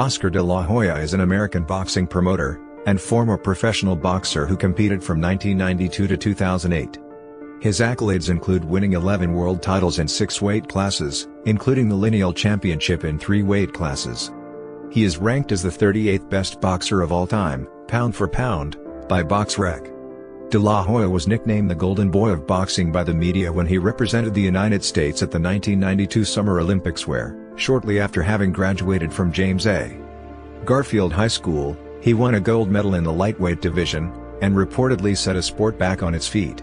Oscar de la Hoya is an American boxing promoter and former professional boxer who competed from 1992 to 2008. His accolades include winning 11 world titles in 6 weight classes, including the lineal championship in 3 weight classes. He is ranked as the 38th best boxer of all time, pound for pound, by BoxRec. De La Hoya was nicknamed the Golden Boy of boxing by the media when he represented the United States at the 1992 Summer Olympics where, shortly after having graduated from James A. Garfield High School, he won a gold medal in the lightweight division, and reportedly set a sport back on its feet.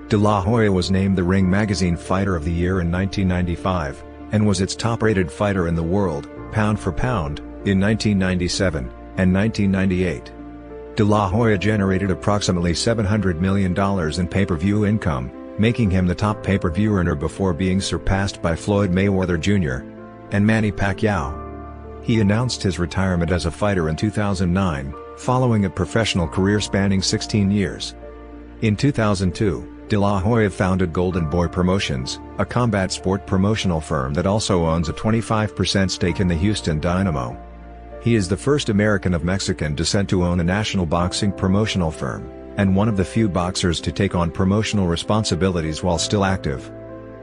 De La Hoya was named the Ring Magazine Fighter of the Year in 1995, and was its top-rated fighter in the world, pound for pound, in 1997 and 1998. De La Hoya generated approximately $700 million in pay-per-view income, making him the top pay-per-view earner before being surpassed by Floyd Mayweather Jr. and Manny Pacquiao. He announced his retirement as a fighter in 2009, following a professional career spanning 16 years. In 2002, De La Hoya founded Golden Boy Promotions, a combat sport promotional firm that also owns a 25% stake in the Houston Dynamo. He is the first American of Mexican descent to own a national boxing promotional firm, and one of the few boxers to take on promotional responsibilities while still active.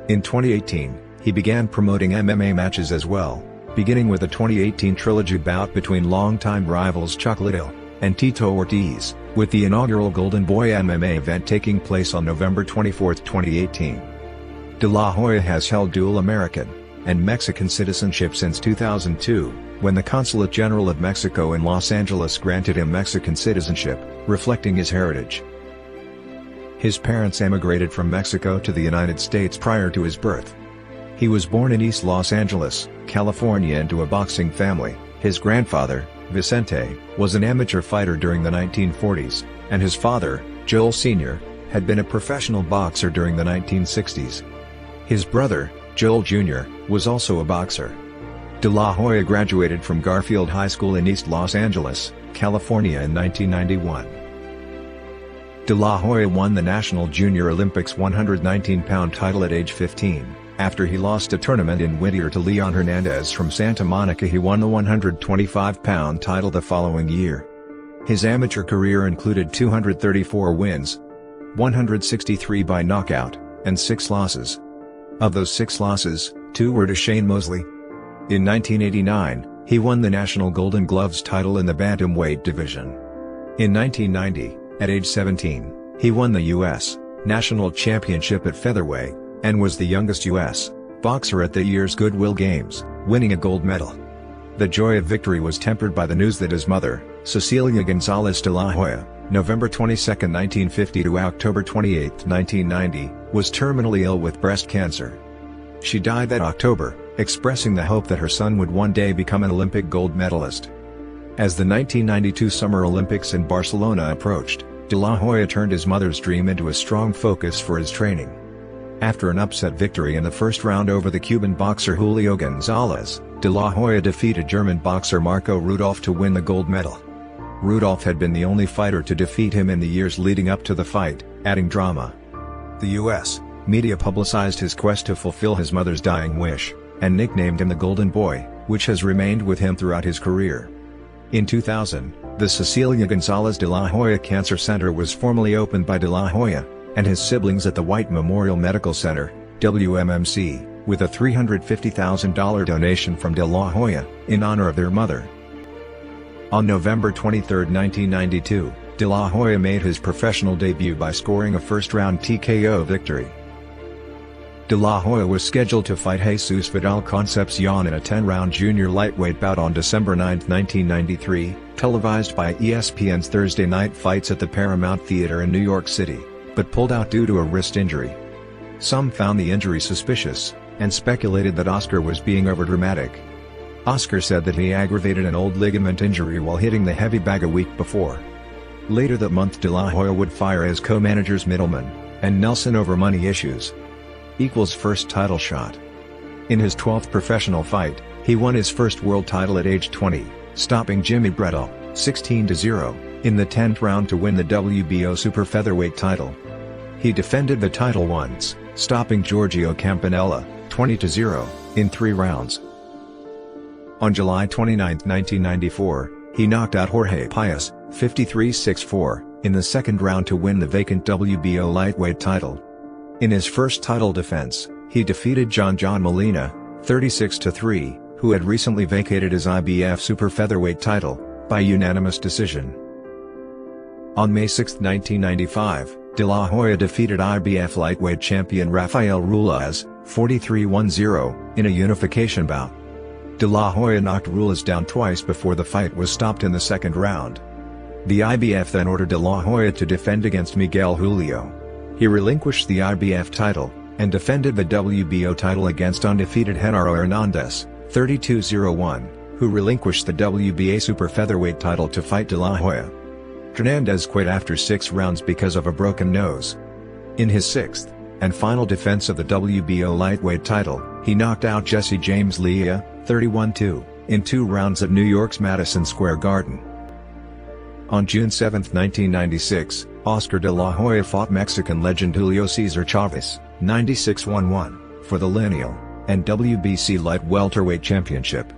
In 2018, he began promoting MMA matches as well, beginning with a 2018 trilogy bout between longtime rivals Chuck Liddell and Tito Ortiz, with the inaugural Golden Boy MMA event taking place on November 24, 2018. De La Hoya has held dual American and Mexican citizenship since 2002, when the Consulate General of Mexico in Los Angeles granted him Mexican citizenship, reflecting his heritage. His parents emigrated from Mexico to the United States prior to his birth. He was born in East Los Angeles, California into a boxing family. His grandfather, Vicente, was an amateur fighter during the 1940s, and his father, Joel Sr., had been a professional boxer during the 1960s. His brother, Joel Jr., was also a boxer. De La Hoya graduated from Garfield High School in East Los Angeles, California in 1991. De La Hoya won the National Junior Olympics 119-pound title at age 15. After he lost a tournament in Whittier to Leon Hernandez from Santa Monica, he won the 125-pound title the following year. His amateur career included 234 wins, 163 by knockout, and 6 losses. Of those 6 losses, 2 were to Shane Mosley. In 1989, he won the National Golden Gloves title in the bantamweight division. In 1990, at age 17, he won the U.S. National Championship at featherweight, and was the youngest U.S. boxer at the year's Goodwill Games, winning a gold medal. The joy of victory was tempered by the news that his mother, Cecilia Gonzalez de la Hoya, November 22, 1950 to October 28, 1990, was terminally ill with breast cancer. She died that October, expressing the hope that her son would one day become an Olympic gold medalist. As the 1992 Summer Olympics in Barcelona approached, De La Hoya turned his mother's dream into a strong focus for his training. After an upset victory in the first round over the Cuban boxer Julio Gonzalez, De La Hoya defeated German boxer Marco Rudolph to win the gold medal. Rudolph had been the only fighter to defeat him in the years leading up to the fight, adding drama. The U.S. media publicized his quest to fulfill his mother's dying wish, and nicknamed him the Golden Boy, which has remained with him throughout his career. In 2000, the Cecilia Gonzalez de la Hoya Cancer Center was formally opened by De La Hoya and his siblings at the White Memorial Medical Center, WMMC, with a $350,000 donation from De La Hoya, in honor of their mother. On November 23, 1992, De La Hoya made his professional debut by scoring a first-round TKO victory. De La Hoya was scheduled to fight Jesus Vidal Concepcion in a 10-round junior lightweight bout on December 9, 1993, televised by ESPN's Thursday Night Fights at the Paramount Theater in New York City, but pulled out due to a wrist injury. Some found the injury suspicious, and speculated that Oscar was being overdramatic. Oscar said that he aggravated an old ligament injury while hitting the heavy bag a week before. Later that month, De La Hoya would fire his co-managers Middleman and Nelson over money issues. Equals first title shot. In his 12th professional fight, he won his first world title at age 20, stopping Jimmy Brettel, 16-0, in the 10th round to win the WBO super featherweight title. He defended the title once, stopping Giorgio Campanella, 20-0, in 3 rounds. On July 29, 1994, he knocked out Jorge Paez, 53-64, in the second round to win the vacant WBO lightweight title. In his first title defense, he defeated John Molina, 36-3, who had recently vacated his IBF super featherweight title, by unanimous decision. On May 6, 1995, De La Hoya defeated IBF lightweight champion Rafael Ruiz, 43-10, in a unification bout. De La Hoya knocked Ruiz down twice before the fight was stopped in the second round. The IBF then ordered De La Hoya to defend against Miguel Julio. He relinquished the IBF title, and defended the WBO title against undefeated Genaro Hernandez, 32-01, who relinquished the WBA super featherweight title to fight De La Hoya. Hernandez quit after 6 rounds because of a broken nose. In his sixth, and final defense of the WBO lightweight title, he knocked out Jesse James Leah, 31-2, in 2 rounds at New York's Madison Square Garden. On June 7, 1996, Oscar De La Hoya fought Mexican legend Julio Cesar Chavez, 96-11, for the lineal and WBC light welterweight championship.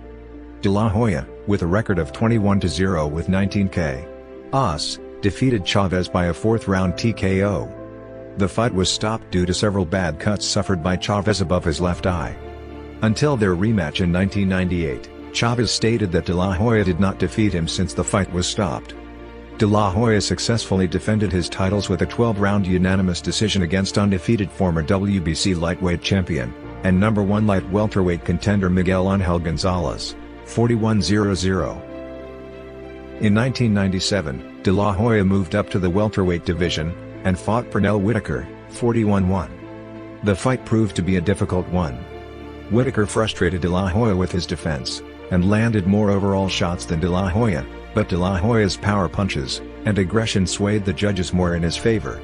De La Hoya, with a record of 21-0 with 19 KOs, defeated Chavez by a 4th-round TKO. The fight was stopped due to several bad cuts suffered by Chavez above his left eye. Until their rematch in 1998, Chavez stated that De La Hoya did not defeat him since the fight was stopped. De La Hoya successfully defended his titles with a 12-round unanimous decision against undefeated former WBC lightweight champion, and number 1 light welterweight contender Miguel Angel Gonzalez, 41-0. In 1997, De La Hoya moved up to the welterweight division, and fought Pernell Whitaker, 41-1. The fight proved to be a difficult one. Whitaker frustrated De La Hoya with his defense, and landed more overall shots than De La Hoya, but De La Hoya's power punches and aggression swayed the judges more in his favor.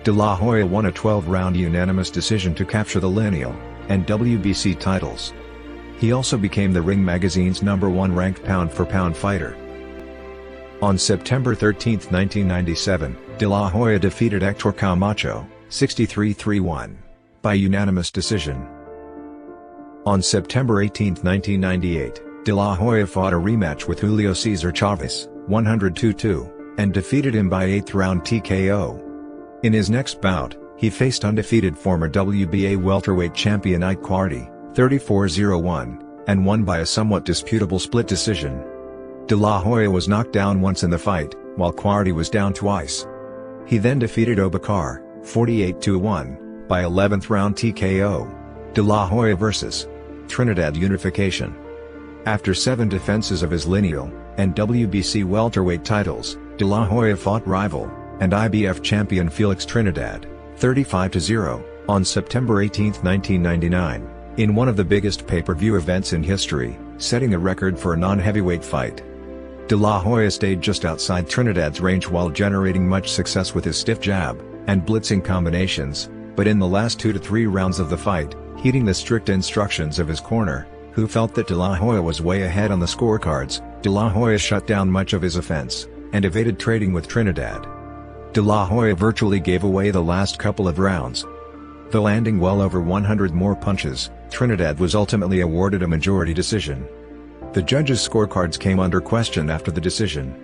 De La Hoya won a 12-round unanimous decision to capture the lineal and WBC titles. He also became the Ring magazine's number 1 ranked pound-for-pound fighter. On September 13, 1997, De La Hoya defeated Hector Camacho, 63-1, by unanimous decision. On September 18, 1998, De La Hoya fought a rematch with Julio Cesar Chavez, 102-2, and defeated him by 8th-round TKO. In his next bout, he faced undefeated former WBA welterweight champion Ike Quartey, 34-01, and won by a somewhat disputable split decision. De La Hoya was knocked down once in the fight, while Quartey was down twice. He then defeated Obakar, 48-1, by 11th-round TKO. De La Hoya vs. Trinidad unification. After 7 defenses of his lineal and WBC welterweight titles, De La Hoya fought rival and IBF champion Felix Trinidad, 35-0, on September 18, 1999, in one of the biggest pay-per-view events in history, setting a record for a non-heavyweight fight. De La Hoya stayed just outside Trinidad's range while generating much success with his stiff jab and blitzing combinations, but in the last 2 to 3 rounds of the fight, heeding the strict instructions of his corner, who felt that De La Hoya was way ahead on the scorecards, De La Hoya shut down much of his offense, and evaded trading with Trinidad. De La Hoya virtually gave away the last couple of rounds. Though landing well over 100 more punches, Trinidad was ultimately awarded a majority decision. The judges' scorecards came under question after the decision.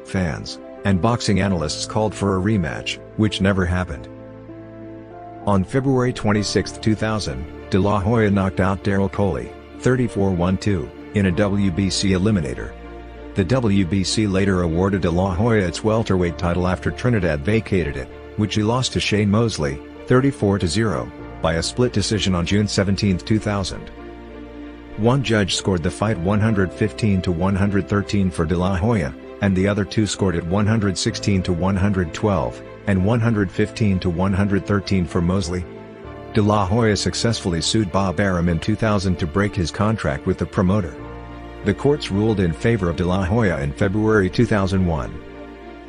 Fans and boxing analysts called for a rematch, which never happened. On February 26, 2000, De La Hoya knocked out Daryl Coley, 34-12, in a WBC eliminator. The WBC later awarded De La Hoya its welterweight title after Trinidad vacated it, which he lost to Shane Mosley, 34-0, by a split decision on June 17, 2000. One judge scored the fight 115-113 for De La Hoya, and the other 2 scored it 116-112, and 115-113 for Mosley. De La Hoya successfully sued Bob Arum in 2000 to break his contract with the promoter. The courts ruled in favor of De La Hoya in February 2001.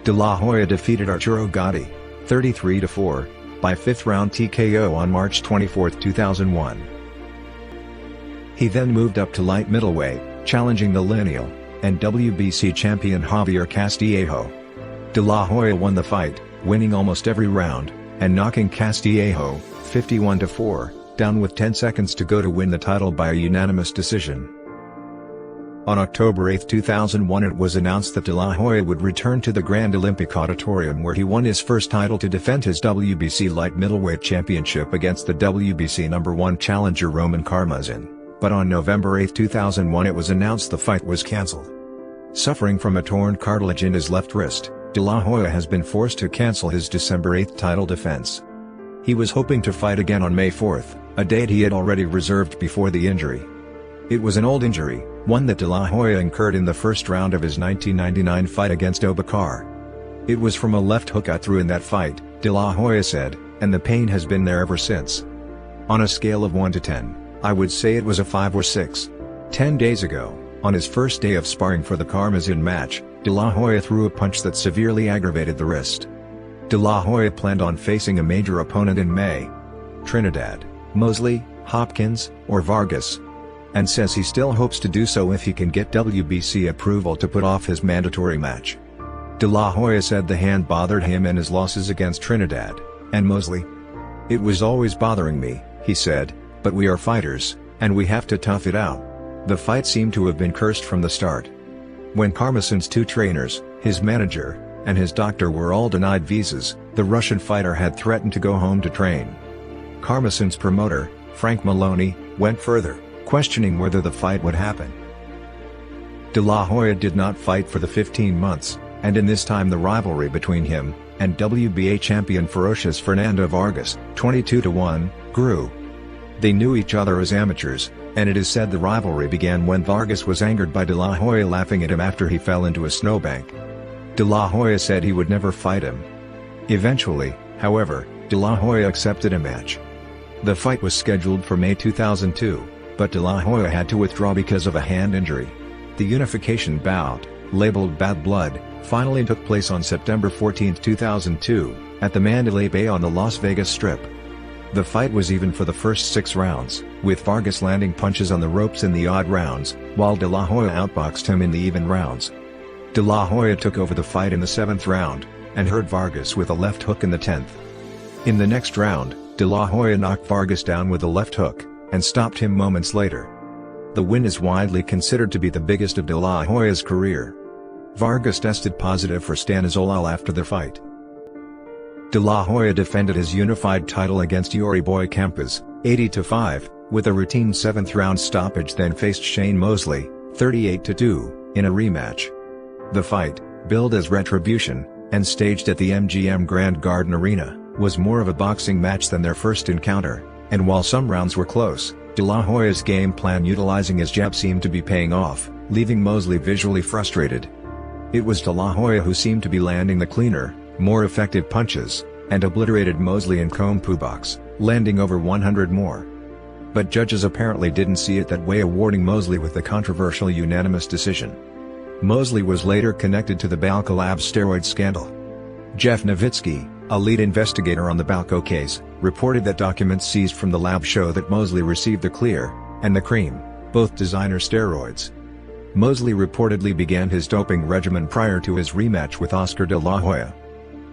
De La Hoya defeated Arturo Gatti, 33-4, by 5th-round TKO on March 24, 2001. He then moved up to light middleweight, challenging the lineal and WBC champion Javier Castillejo. De La Hoya won the fight, winning almost every round, and knocking Castillejo, 51-4, down with 10 seconds to go to win the title by a unanimous decision. On October 8, 2001, it was announced that De La Hoya would return to the Grand Olympic Auditorium, where he won his first title to defend his WBC light middleweight championship against the WBC #1 challenger Roman Karmazin. But on November 8, 2001, it was announced the fight was cancelled. Suffering from a torn cartilage in his left wrist, De La Hoya has been forced to cancel his December 8 title defense. He was hoping to fight again on May 4, a date he had already reserved before the injury. It was an old injury, one that De La Hoya incurred in the first round of his 1999 fight against Obakar. "It was from a left hook I threw in that fight," De La Hoya said, "and the pain has been there ever since. On a scale of 1 to 10, I would say it was a 5 or 6. 10 days ago, on his first day of sparring for the Karmazin match, De La Hoya threw a punch that severely aggravated the wrist." De La Hoya planned on facing a major opponent in May. Trinidad, Mosley, Hopkins, or Vargas. And says he still hopes to do so if he can get WBC approval to put off his mandatory match. De La Hoya said the hand bothered him and his losses against Trinidad and Mosley. "It was always bothering me," he said, "but we are fighters, and we have to tough it out." The fight seemed to have been cursed from the start. When Karmazin's 2 trainers, his manager, and his doctor were all denied visas, the Russian fighter had threatened to go home to train. Karmazin's promoter, Frank Maloney, went further, questioning whether the fight would happen. De La Hoya did not fight for the 15 months, and in this time the rivalry between him and WBA champion ferocious Fernando Vargas, 22-1, grew. They knew each other as amateurs, and it is said the rivalry began when Vargas was angered by De La Hoya laughing at him after he fell into a snowbank. De La Hoya said he would never fight him. Eventually, however, De La Hoya accepted a match. The fight was scheduled for May 2002, but De La Hoya had to withdraw because of a hand injury. The unification bout, labeled Bad Blood, finally took place on September 14, 2002, at the Mandalay Bay on the Las Vegas Strip. The fight was even for the first 6 rounds, with Vargas landing punches on the ropes in the odd rounds, while De La Hoya outboxed him in the even rounds. De La Hoya took over the fight in the 7th round, and hurt Vargas with a left hook in the 10th. In the next round, De La Hoya knocked Vargas down with a left hook, and stopped him moments later. The win is widely considered to be the biggest of De La Hoya's career. Vargas tested positive for stanozolol after the fight. De La Hoya defended his unified title against Yuri Boy Campos, 80-5, with a routine 7th round stoppage, then faced Shane Mosley, 38-2, in a rematch. The fight, billed as Retribution, and staged at the MGM Grand Garden Arena, was more of a boxing match than their first encounter, and while some rounds were close, De La Hoya's game plan utilizing his jab seemed to be paying off, leaving Mosley visually frustrated. It was De La Hoya who seemed to be landing the cleaner, more effective punches, and obliterated Mosley in Kompu box, landing over 100 more. But judges apparently didn't see it that way, awarding Mosley with the controversial unanimous decision. Mosley was later connected to the Balco Labs steroid scandal. Jeff Nowitzki, a lead investigator on the Balco case, reported that documents seized from the lab show that Mosley received the Clear and the Cream, both designer steroids. Mosley reportedly began his doping regimen prior to his rematch with Oscar De La Hoya.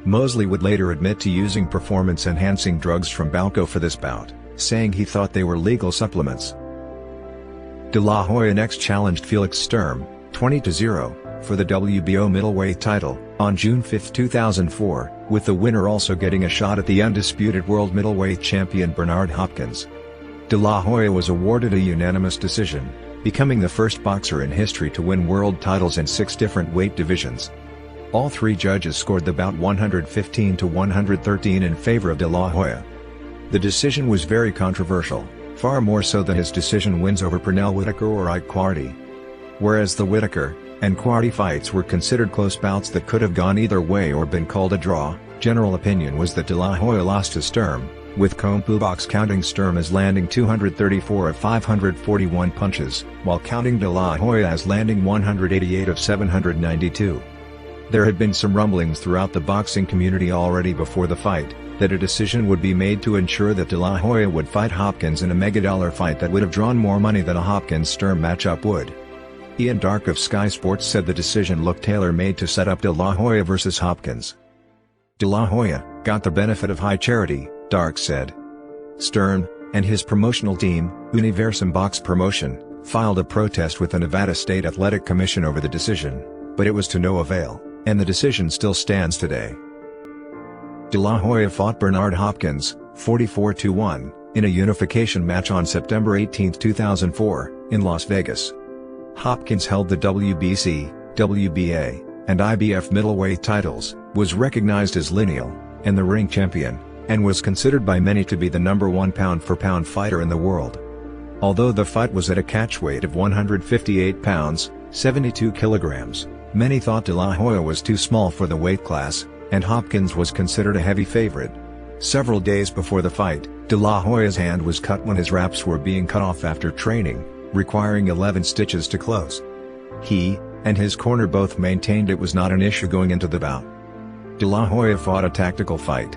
Mosley would later admit to using performance-enhancing drugs from Balco for this bout, saying he thought they were legal supplements. De La Hoya next challenged Felix Sturm, 20-0, for the WBO middleweight title, on June 5, 2004, with the winner also getting a shot at the undisputed world middleweight champion Bernard Hopkins. De La Hoya was awarded a unanimous decision, becoming the first boxer in history to win world titles in 6 different weight divisions. All 3 judges scored the bout 115-113 in favor of De La Hoya. The decision was very controversial, far more so than his decision wins over Pernell Whitaker or Ike Quarty. Whereas the Whitaker and Quarty fights were considered close bouts that could have gone either way or been called a draw, general opinion was that De La Hoya lost to Sturm, with Kompu box counting Sturm as landing 234 of 541 punches, while counting De La Hoya as landing 188 of 792. There had been some rumblings throughout the boxing community already before the fight, that a decision would be made to ensure that De La Hoya would fight Hopkins in a megadollar fight that would have drawn more money than a Hopkins-Sturm matchup would. Ian Darke of Sky Sports said the decision looked tailor-made to set up De La Hoya versus Hopkins. De La Hoya got the benefit of high charity, Darke said. Sturm and his promotional team, Universum Box Promotion, filed a protest with the Nevada State Athletic Commission over the decision, but it was to no avail, and the decision still stands today. De La Hoya fought Bernard Hopkins, 44-1, in a unification match on September 18, 2004, in Las Vegas. Hopkins held the WBC, WBA, and IBF middleweight titles, was recognized as lineal, and the ring champion, and was considered by many to be the #1 pound-for-pound fighter in the world. Although the fight was at a catchweight of 158 pounds, 72 kilograms, many thought De La Hoya was too small for the weight class, and Hopkins was considered a heavy favorite. Several days before the fight, De La Hoya's hand was cut when his wraps were being cut off after training, requiring 11 stitches to close. He, and his corner both maintained it was not an issue going into the bout. De La Hoya fought a tactical fight.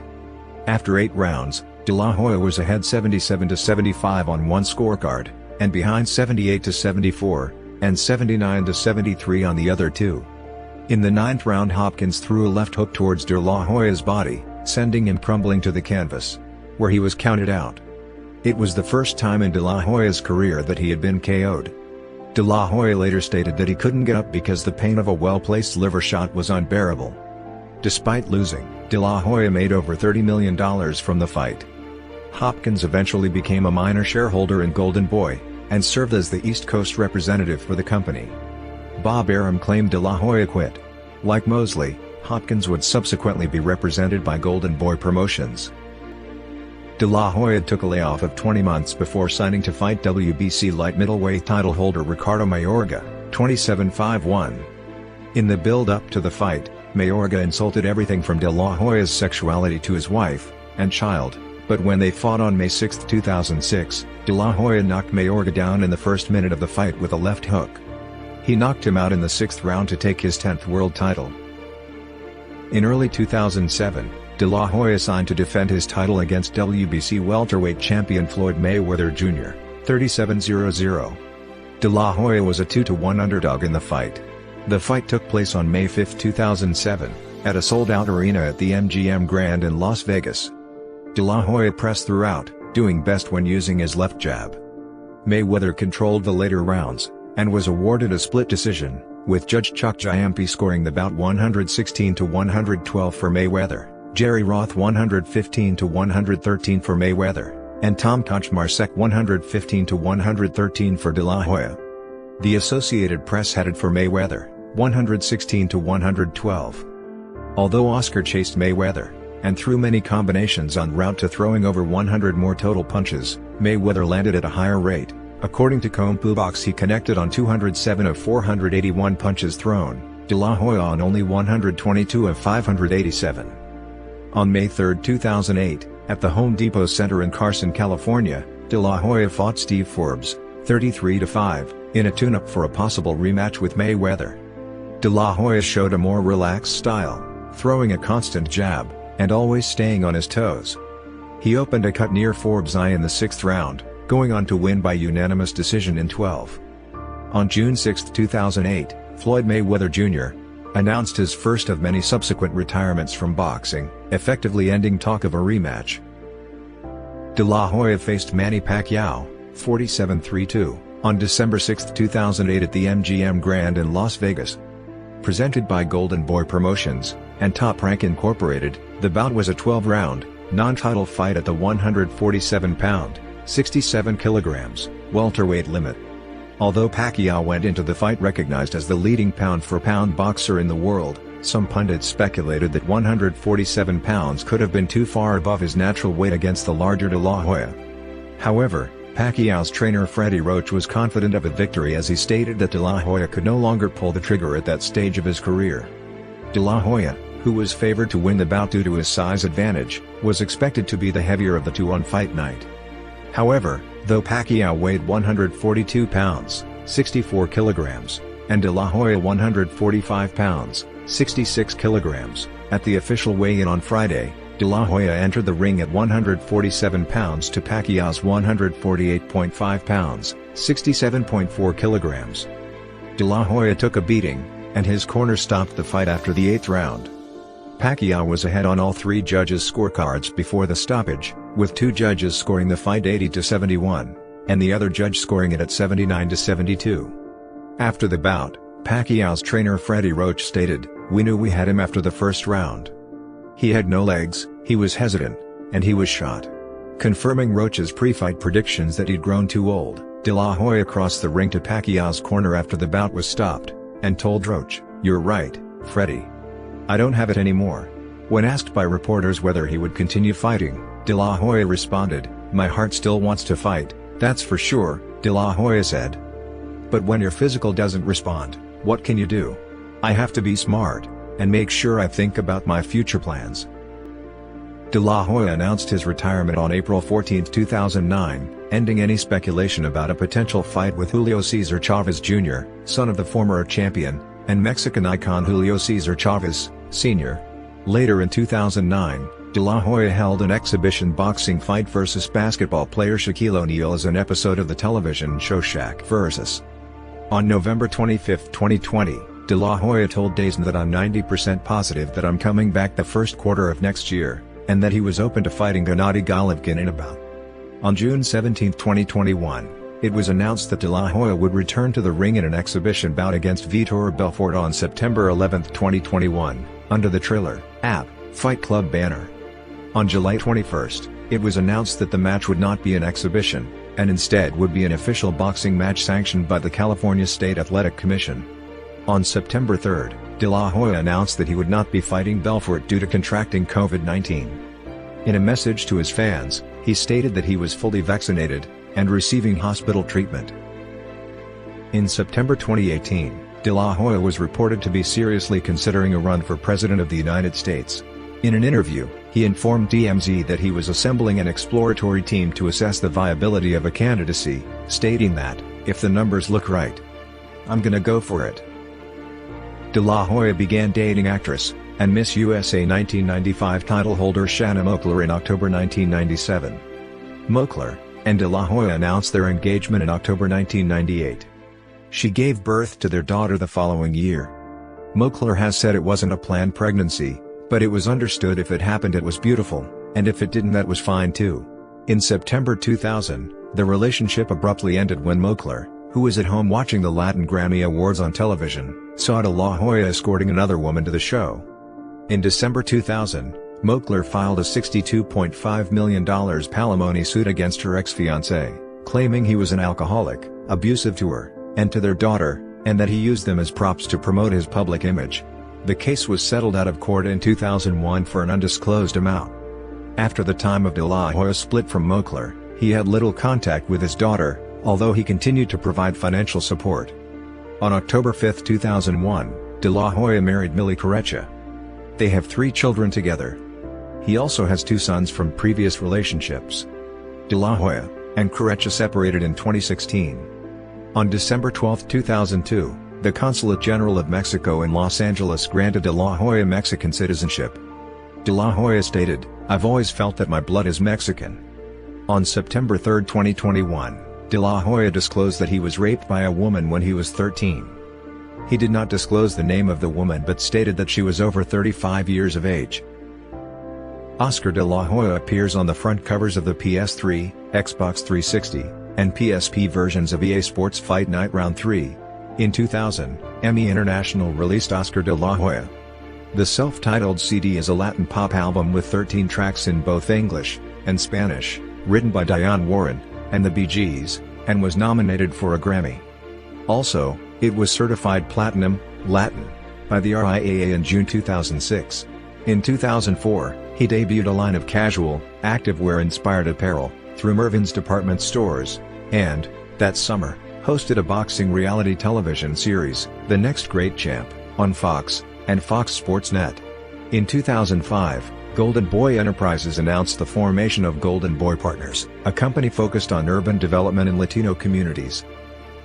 After 8 rounds, De La Hoya was ahead 77-75 on one scorecard, and behind 78-74, and 79-73 on the other two. In the 9th round, Hopkins threw a left hook towards De La Hoya's body, sending him crumbling to the canvas, where he was counted out. It was the first time in De La Hoya's career that he had been KO'd. De La Hoya later stated that he couldn't get up because the pain of a well-placed liver shot was unbearable. Despite losing, De La Hoya made over $30 million from the fight. Hopkins eventually became a minor shareholder in Golden Boy, and served as the East Coast representative for the company. Bob Arum claimed De La Hoya quit. Like Mosley, Hopkins would subsequently be represented by Golden Boy Promotions. De La Hoya took a layoff of 20 months before signing to fight WBC light middleweight title holder Ricardo Mayorga, 27-5-1. In the build-up to the fight, Mayorga insulted everything from De La Hoya's sexuality to his wife and child, but when they fought on May 6, 2006, De La Hoya knocked Mayorga down in the first minute of the fight with a left hook. He knocked him out in the 6th round to take his 10th world title. In early 2007, De La Hoya signed to defend his title against WBC welterweight champion Floyd Mayweather Jr., 37-0. De La Hoya was a 2-1 underdog in the fight. The fight took place on May 5, 2007, at a sold-out arena at the MGM Grand in Las Vegas. De La Hoya pressed throughout, doing best when using his left jab. Mayweather controlled the later rounds, and was awarded a split decision, with Judge Chuck Gyampi scoring the bout 116-112 for Mayweather, Jerry Roth 115-113 for Mayweather, and Tom Kaczmarczyk 115-113 for De La Hoya. The Associated Press had it for Mayweather, 116-112. Although Oscar chased Mayweather, and threw many combinations en route to throwing over 100 more total punches, Mayweather landed at a higher rate. According to CompuBox, he connected on 207 of 481 punches thrown, De La Hoya on only 122 of 587. On May 3, 2008, at the Home Depot Center in Carson, California, De La Hoya fought Steve Forbes, 33-5, in a tune-up for a possible rematch with Mayweather. De La Hoya showed a more relaxed style, throwing a constant jab, and always staying on his toes. He opened a cut near Forbes' eye in the 6th round, going on to win by unanimous decision in 12. On June 6, 2008, Floyd Mayweather Jr. announced his first of many subsequent retirements from boxing, effectively ending talk of a rematch. De La Hoya faced Manny Pacquiao, 47-3-2, on December 6, 2008 at the MGM Grand in Las Vegas. Presented by Golden Boy Promotions, and Top Rank Incorporated, the bout was a 12-round, non-title fight at the 147-pound, 67 kilograms, welterweight limit. Although Pacquiao went into the fight recognized as the leading pound-for-pound boxer in the world, some pundits speculated that 147 pounds could have been too far above his natural weight against the larger De La Hoya. However, Pacquiao's trainer Freddie Roach was confident of a victory as he stated that De La Hoya could no longer pull the trigger at that stage of his career. De La Hoya, who was favored to win the bout due to his size advantage, was expected to be the heavier of the two on fight night. However, though Pacquiao weighed 142 pounds, 64 kilograms, and De La Hoya 145 pounds, 66 kilograms, at the official weigh-in on Friday, De La Hoya entered the ring at 147 pounds to Pacquiao's 148.5 pounds, 67.4 kilograms. De La Hoya took a beating, and his corner stopped the fight after the 8th round. Pacquiao was ahead on all 3 judges' scorecards before the stoppage, with 2 judges scoring the fight 80-71, and the other judge scoring it at 79-72. After the bout, Pacquiao's trainer Freddie Roach stated, "We knew we had him after the first round. He had no legs, he was hesitant, and he was shot." Confirming Roach's pre-fight predictions that he'd grown too old, De La Hoya crossed the ring to Pacquiao's corner after the bout was stopped, and told Roach, "You're right, Freddie. I don't have it anymore." When asked by reporters whether he would continue fighting, De La Hoya responded, "My heart still wants to fight, that's for sure," De La Hoya said. "But when your physical doesn't respond, what can you do? I have to be smart, and make sure I think about my future plans." De La Hoya announced his retirement on April 14, 2009, ending any speculation about a potential fight with Julio Cesar Chavez Jr., son of the former champion, and Mexican icon Julio Cesar Chavez, Sr. Later in 2009, De La Hoya held an exhibition boxing fight versus basketball player Shaquille O'Neal as an episode of the television show Shaq vs. On November 25, 2020, De La Hoya told DAZN that "I'm 90% positive that I'm coming back the first quarter of next year, and that he was open to fighting Gennady Golovkin in a bout." On June 17, 2021, it was announced that De La Hoya would return to the ring in an exhibition bout against Vitor Belfort on September 11, 2021, under the Triller app Fight Club banner. On July 21, it was announced that the match would not be an exhibition, and instead would be an official boxing match sanctioned by the California State Athletic Commission. On September 3, De La Hoya announced that he would not be fighting Belfort due to contracting COVID-19. In a message to his fans, he stated that he was fully vaccinated, and receiving hospital treatment. In September 2018, De La Hoya was reported to be seriously considering a run for President of the United States. In an interview, he informed TMZ that he was assembling an exploratory team to assess the viability of a candidacy, stating that, "If the numbers look right, I'm gonna go for it." De La Hoya began dating actress, and Miss USA 1995 title holder Shanna Moakler in October 1997. Moakler and De La Hoya announced their engagement in October 1998. She gave birth to their daughter the following year. Moakler has said it wasn't a planned pregnancy, but it was understood if it happened it was beautiful, and if it didn't that was fine too. In September 2000, the relationship abruptly ended when Moakler, who was at home watching the Latin Grammy Awards on television, saw De La Hoya escorting another woman to the show. In December 2000, Moakler filed a $62.5 million palimony suit against her ex-fiancé, claiming he was an alcoholic, abusive to her, and to their daughter, and that he used them as props to promote his public image. The case was settled out of court in 2001 for an undisclosed amount. After the time of De La Hoya's split from Moakler, he had little contact with his daughter, although he continued to provide financial support. On October 5, 2001, De La Hoya married Millie Corecha. They have 3 children together. He also has 2 sons from previous relationships. De La Hoya and Corecha separated in 2016. On December 12, 2002, the Consulate General of Mexico in Los Angeles granted De La Hoya Mexican citizenship. De La Hoya stated, "I've always felt that my blood is Mexican." On September 3, 2021, De La Hoya disclosed that he was raped by a woman when he was 13. He did not disclose the name of the woman but stated that she was over 35 years of age. Oscar De La Hoya appears on the front covers of the PS3, Xbox 360, and PSP versions of EA Sports Fight Night Round 3. In 2000, EMI International released Oscar De La Hoya. The self-titled CD is a Latin pop album with 13 tracks in both English and Spanish, written by Diane Warren and the Bee Gees, and was nominated for a Grammy. Also, it was certified Platinum, Latin, by the RIAA in June 2006. In 2004, he debuted a line of casual, activewear-inspired apparel, through Mervyn's department stores, and, that summer, hosted a boxing reality television series, The Next Great Champ, on Fox, and Fox Sports Net. In 2005, Golden Boy Enterprises announced the formation of Golden Boy Partners, a company focused on urban development in Latino communities.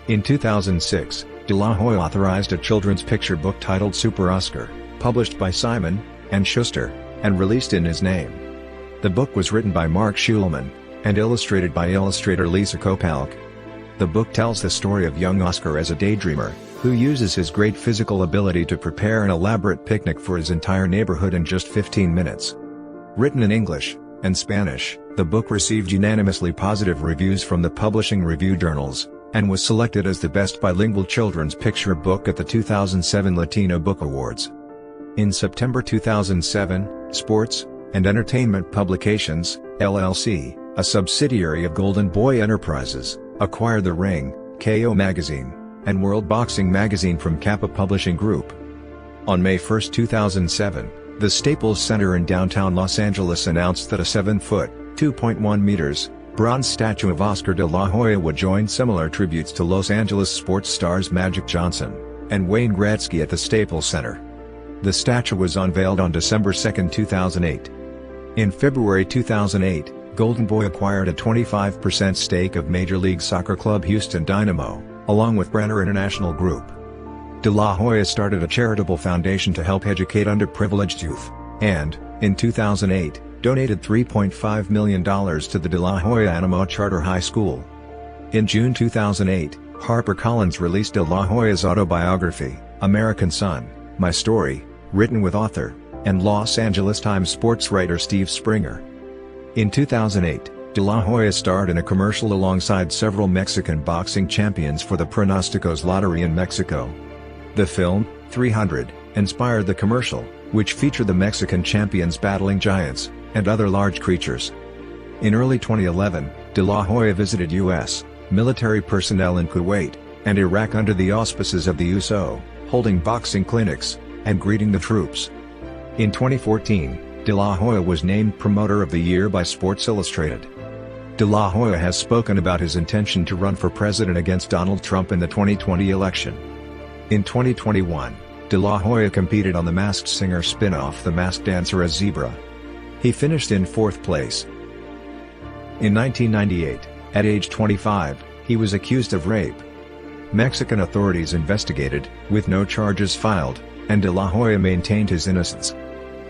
In 2006, De La Hoya authorized a children's picture book titled Super Oscar, published by Simon & Schuster, and released in his name. The book was written by Mark Schulman, and illustrated by illustrator Lisa Kopalk. The book tells the story of young Oscar as a daydreamer, who uses his great physical ability to prepare an elaborate picnic for his entire neighborhood in just 15 minutes. Written in English, and Spanish. The book received unanimously positive reviews from the publishing review journals, and was selected as the best bilingual children's picture book at the 2007 Latino Book Awards. In September 2007, Sports and Entertainment Publications, LLC, a subsidiary of Golden Boy Enterprises, acquired The Ring, KO Magazine, and World Boxing Magazine from Kappa Publishing Group. On May 1, 2007, the Staples Center in downtown Los Angeles announced that a 7-foot, 2.1 meters, bronze statue of Oscar de la Hoya would join similar tributes to Los Angeles sports stars Magic Johnson and Wayne Gretzky at the Staples Center. The statue was unveiled on December 2, 2008. In February 2008, Golden Boy acquired a 25% stake of Major League Soccer club Houston Dynamo, along with Brenner International Group. De La Hoya started a charitable foundation to help educate underprivileged youth, and, in 2008, donated $3.5 million to the De La Hoya Animo Charter High School. In June 2008, HarperCollins released De La Hoya's autobiography, American Son, My Story, written with author and Los Angeles Times sports writer Steve Springer. In 2008, De La Hoya starred in a commercial alongside several Mexican boxing champions for the Pronosticos lottery in Mexico. The film, 300, inspired the commercial, which featured the Mexican champions battling giants and other large creatures. In early 2011, De La Hoya visited U.S. military personnel in Kuwait and Iraq under the auspices of the USO, holding boxing clinics and greeting the troops. In 2014, De La Hoya was named Promoter of the Year by Sports Illustrated. De La Hoya has spoken about his intention to run for president against Donald Trump in the 2020 election. In 2021, De La Hoya competed on The Masked Singer spin-off The Masked Dancer as Zebra. He finished in 4th place. In 1998, at age 25, he was accused of rape. Mexican authorities investigated, with no charges filed, and De La Hoya maintained his innocence.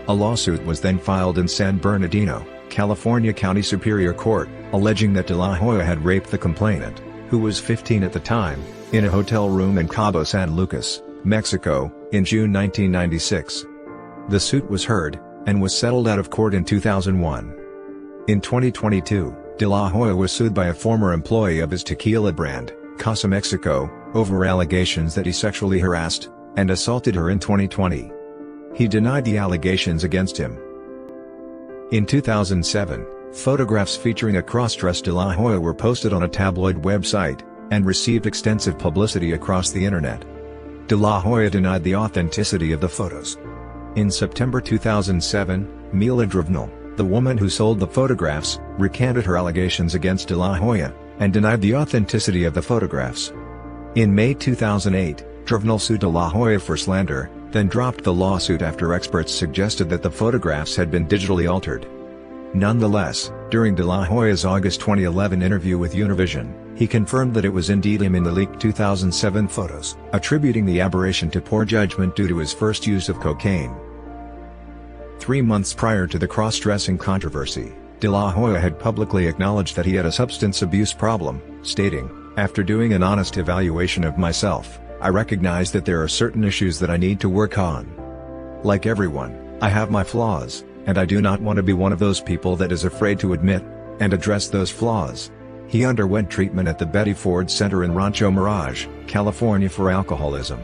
A lawsuit was then filed in San Bernardino, California County Superior Court, alleging that De La Hoya had raped the complainant, who was 15 at the time, in a hotel room in Cabo San Lucas, Mexico, in June 1996. The suit was heard, and was settled out of court in 2001. In 2022, De La Hoya was sued by a former employee of his tequila brand, Casa Mexico, over allegations that he sexually harassed and assaulted her in 2020. He denied the allegations against him. In 2007, photographs featuring a cross-dressed De La Hoya were posted on a tabloid website, and received extensive publicity across the internet. De La Hoya denied the authenticity of the photos. In September 2007, Mila Drevnal, the woman who sold the photographs, recanted her allegations against De La Hoya, and denied the authenticity of the photographs. In May 2008, Drevnal sued De La Hoya for slander, then dropped the lawsuit after experts suggested that the photographs had been digitally altered. Nonetheless, during De La Hoya's August 2011 interview with Univision, he confirmed that it was indeed him in the leaked 2007 photos, attributing the aberration to poor judgment due to his first use of cocaine. 3 months prior to the cross-dressing controversy, De La Hoya had publicly acknowledged that he had a substance abuse problem, stating, "After doing an honest evaluation of myself, I recognize that there are certain issues that I need to work on. Like everyone, I have my flaws, and I do not want to be one of those people that is afraid to admit and address those flaws." He underwent treatment at the Betty Ford Center in Rancho Mirage, California for alcoholism.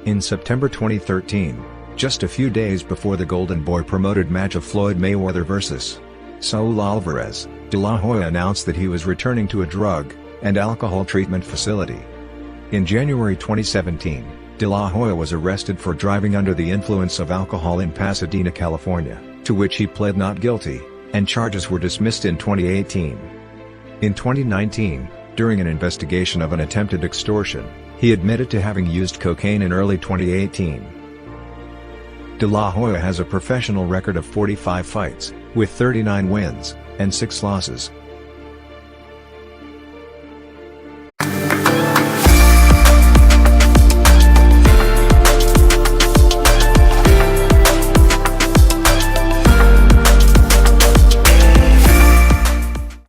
In September 2013, just a few days before the Golden Boy promoted match of Floyd Mayweather vs. Saul Alvarez, De La Hoya announced that he was returning to a drug and alcohol treatment facility. In January 2017, De La Hoya was arrested for driving under the influence of alcohol in Pasadena, California, to which he pled not guilty, and charges were dismissed in 2018. In 2019, during an investigation of an attempted extortion, he admitted to having used cocaine in early 2018. De La Hoya has a professional record of 45 fights, with 39 wins and 6 losses.